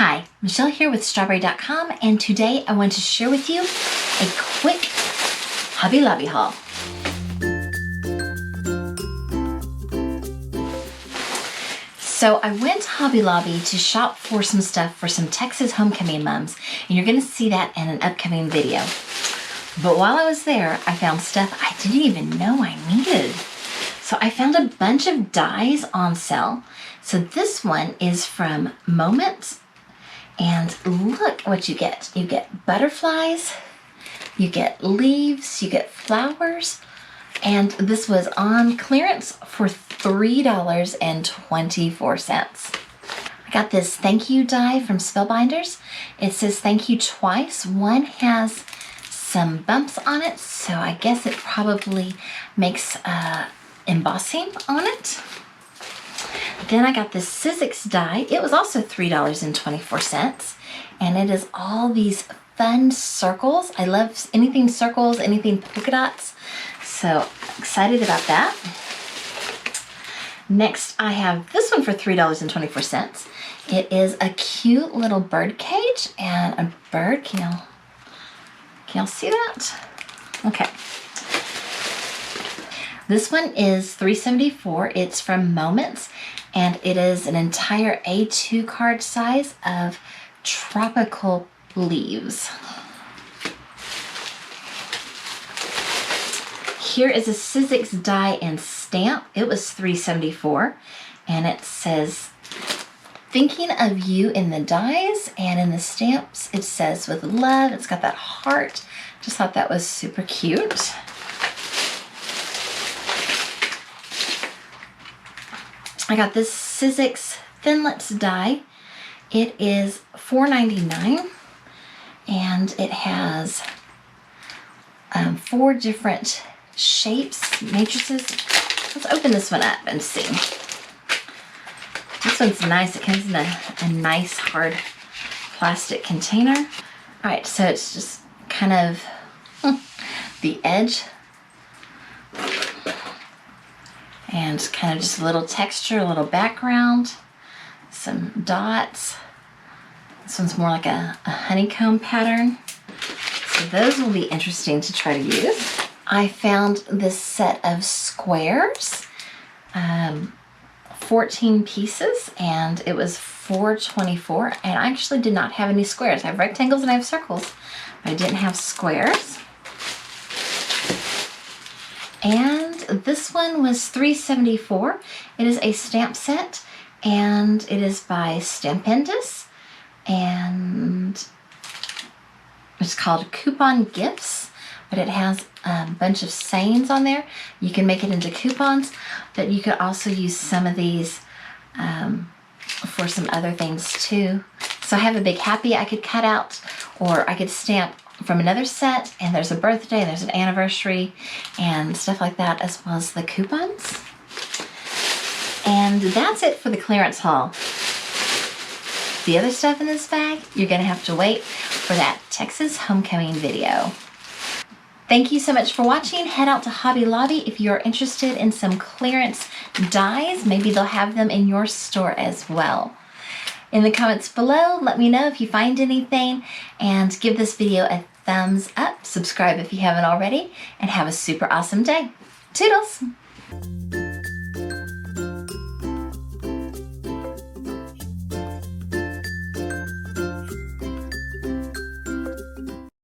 Hi, Michelle here with StrawBearie.com, and today I want to share with you a quick Hobby Lobby haul. So I went to Hobby Lobby to shop for some stuff for some Texas homecoming mums, and you're going to see that in an upcoming video. But while I was there, I found stuff I didn't even know I needed. So I found a bunch of dies on sale. So this one is from Moments. And look what you get. You get butterflies, you get leaves, you get flowers, and this was on clearance for $3.24. I got this thank you die from Spellbinders. It says thank you twice. One has some bumps on it, so I guess it probably makes embossing on it. Then I got this Sizzix die. It was also $3.24, and it is all these fun circles. I love anything circles, anything polka dots, so excited about that. Next, I have this one for $3.24. It is a cute little bird cage and a bird. Can y'all see that? Okay. This one is $3.74. It's from Moments, and it is an entire A2 card size of tropical leaves. Here is a Sizzix die and stamp. It was $3.74, and it says thinking of you in the dies, and in the stamps it says with love. It's got that heart. Just thought that was super cute. I got this Sizzix Thinlits die. It is $4.99, and it has 4 different shapes, matrices. Let's open this one up and see. This one's nice. It comes in a nice hard plastic container. All right, so it's just kind of the edge. And kind of just a little texture, a little background, some dots. This one's more like a honeycomb pattern. So those will be interesting to try to use. I found this set of squares, 14 pieces, and it was $4.24. And I actually did not have any squares. I have rectangles and I have circles, but I didn't have squares. And this one was $3.74. It is a stamp set, and it is by Stampendous, and it's called Coupon Gifts, but it has a bunch of sayings on there. You can make it into coupons, but you could also use some of these for some other things too. So I have a big happy I could cut out, or I could stamp from another set, and there's a birthday, and there's an anniversary, and stuff like that, as well as the coupons. And that's it for the clearance haul. The other stuff in this bag, you're gonna have to wait for that Texas homecoming video. Thank you so much for watching. Head out to Hobby Lobby if you're interested in some clearance dies. Maybe they'll have them in your store as well. In the comments below, let me know if you find anything, and give this video a thumbs up. Subscribe if you haven't already, and have a super awesome day. Toodles!